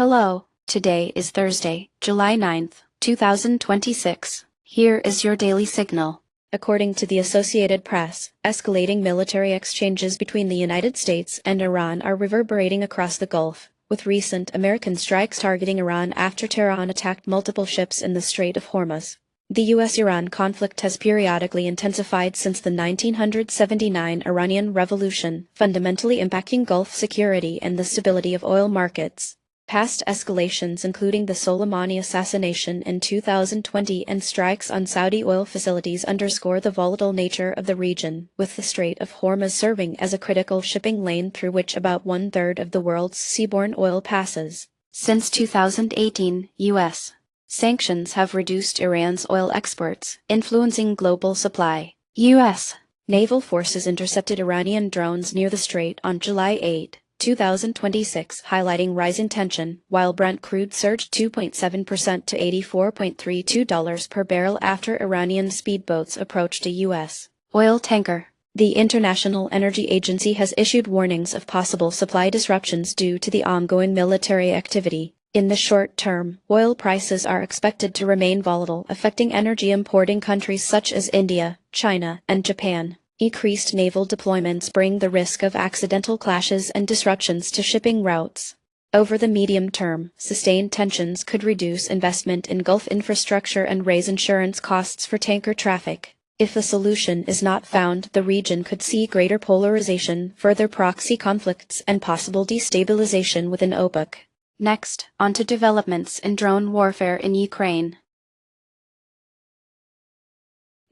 Hello, today is Thursday, July 9th, 2026. Here is your daily signal. According to the Associated Press, escalating military exchanges between the United States and Iran are reverberating across the Gulf, with recent American strikes targeting Iran after Tehran attacked multiple ships in the Strait of Hormuz. The U.S.-Iran conflict has periodically intensified since the 1979 Iranian Revolution, fundamentally impacting Gulf security and the stability of oil markets. Past escalations including the Soleimani assassination in 2020 and strikes on Saudi oil facilities underscore the volatile nature of the region, with the Strait of Hormuz serving as a critical shipping lane through which about one-third of the world's seaborne oil passes. Since 2018, U.S. sanctions have reduced Iran's oil exports, influencing global supply. U.S. naval forces intercepted Iranian drones near the strait on July 8, 2026, highlighting rising tension, while Brent crude surged 2.7% to $84.32 per barrel after Iranian speedboats approached a U.S. oil tanker. The International Energy Agency has issued warnings of possible supply disruptions due to the ongoing military activity. In the short term, oil prices are expected to remain volatile, affecting energy importing countries such as India, China, and Japan. Increased naval deployments bring the risk of accidental clashes and disruptions to shipping routes. Over the medium term, sustained tensions could reduce investment in Gulf infrastructure and raise insurance costs for tanker traffic. If a solution is not found, the region could see greater polarization, further proxy conflicts, and possible destabilization within OPEC. Next, on to developments in drone warfare in Ukraine.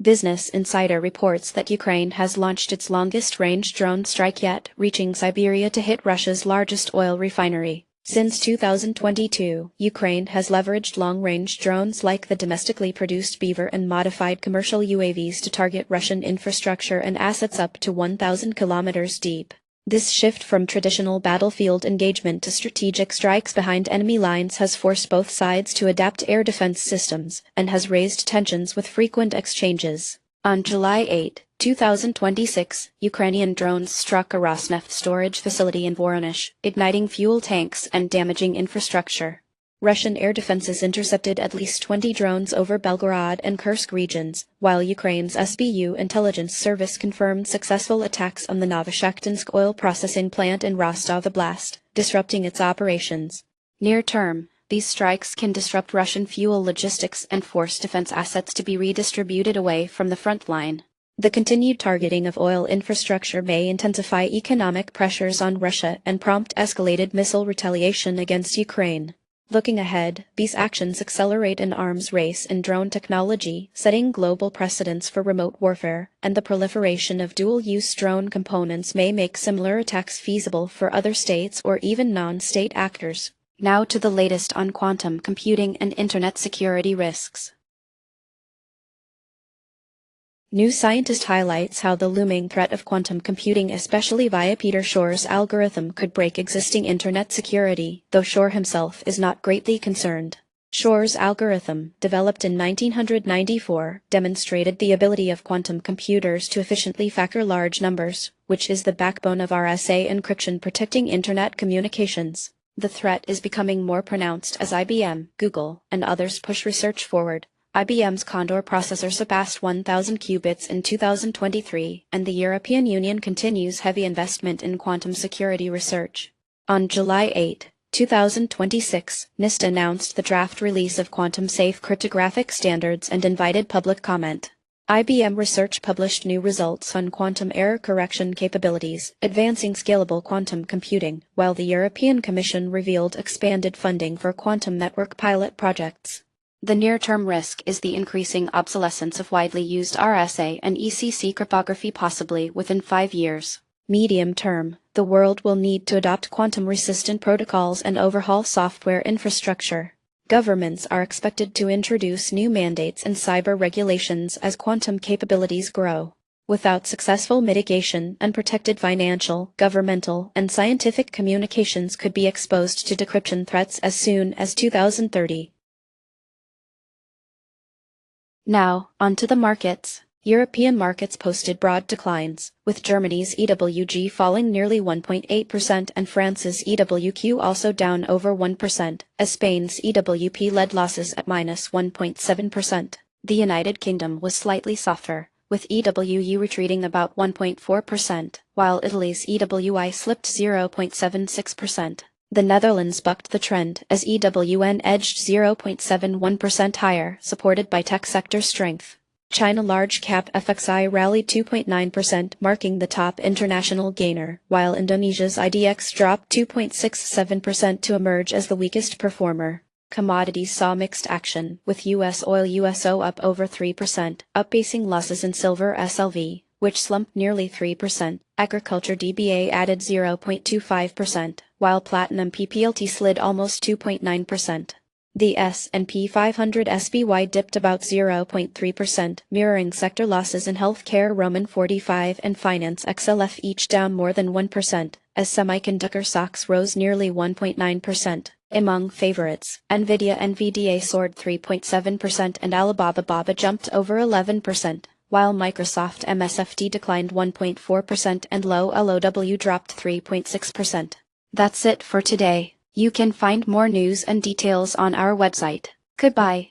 Business Insider reports that Ukraine has launched its longest-range drone strike yet, reaching Siberia to hit Russia's largest oil refinery. Since 2022, Ukraine has leveraged long-range drones like the domestically produced Beaver and modified commercial UAVs to target Russian infrastructure and assets up to 1,000 kilometers deep. This shift from traditional battlefield engagement to strategic strikes behind enemy lines has forced both sides to adapt air defense systems, and has raised tensions with frequent exchanges. On July 8, 2026, Ukrainian drones struck a Rosneft storage facility in Voronezh, igniting fuel tanks and damaging infrastructure. Russian air defenses intercepted at least 20 drones over Belgorod and Kursk regions, while Ukraine's SBU intelligence service confirmed successful attacks on the Novoshakhtinsk oil processing plant in Rostov Oblast, disrupting its operations. Near term, these strikes can disrupt Russian fuel logistics and force defense assets to be redistributed away from the front line. The continued targeting of oil infrastructure may intensify economic pressures on Russia and prompt escalated missile retaliation against Ukraine. Looking ahead, these actions accelerate an arms race in drone technology, setting global precedents for remote warfare, and the proliferation of dual-use drone components may make similar attacks feasible for other states or even non-state actors. Now to the latest on quantum computing and internet security risks. New Scientist highlights how the looming threat of quantum computing, especially via Peter Shor's algorithm, could break existing internet security, though Shor himself is not greatly concerned. Shor's algorithm, developed in 1994, demonstrated the ability of quantum computers to efficiently factor large numbers, which is the backbone of RSA encryption protecting internet communications. The threat is becoming more pronounced as IBM, Google, and others push research forward. IBM's Condor processor surpassed 1,000 qubits in 2023, and the European Union continues heavy investment in quantum security research. On July 8, 2026, NIST announced the draft release of quantum-safe cryptographic standards and invited public comment. IBM Research published new results on quantum error correction capabilities, advancing scalable quantum computing, while the European Commission revealed expanded funding for quantum network pilot projects. The near-term risk is the increasing obsolescence of widely used RSA and ECC cryptography, possibly within 5 years. Medium term, the world will need to adopt quantum-resistant protocols and overhaul software infrastructure. Governments are expected to introduce new mandates and cyber regulations as quantum capabilities grow. Without successful mitigation, unprotected financial, governmental, and scientific communications could be exposed to decryption threats as soon as 2030. Now, onto the markets. European markets posted broad declines, with Germany's EWG falling nearly 1.8% and France's EWQ also down over 1%, as Spain's EWP led losses at minus 1.7%. The United Kingdom was slightly softer, with EWU retreating about 1.4%, while Italy's EWI slipped 0.76%. The Netherlands bucked the trend as EWN edged 0.71% higher, supported by tech sector strength. China large-cap FXI rallied 2.9%, marking the top international gainer, while Indonesia's IDX dropped 2.67% to emerge as the weakest performer. Commodities saw mixed action, with U.S. oil USO up over 3%, outpacing losses in silver SLV, which slumped nearly 3%. Agriculture DBA added 0.25%, while platinum PPLT slid almost 2.9%. The S&P 500 SPY dipped about 0.3%, mirroring sector losses in healthcare. Roman 45 and Finance XLF each down more than 1%, as semiconductor stocks rose nearly 1.9%. Among favorites, NVIDIA soared 3.7% and Alibaba jumped over 11%, while Microsoft MSFT declined 1.4% and LOW dropped 3.6%. That's it for today. You can find more news and details on our website. Goodbye.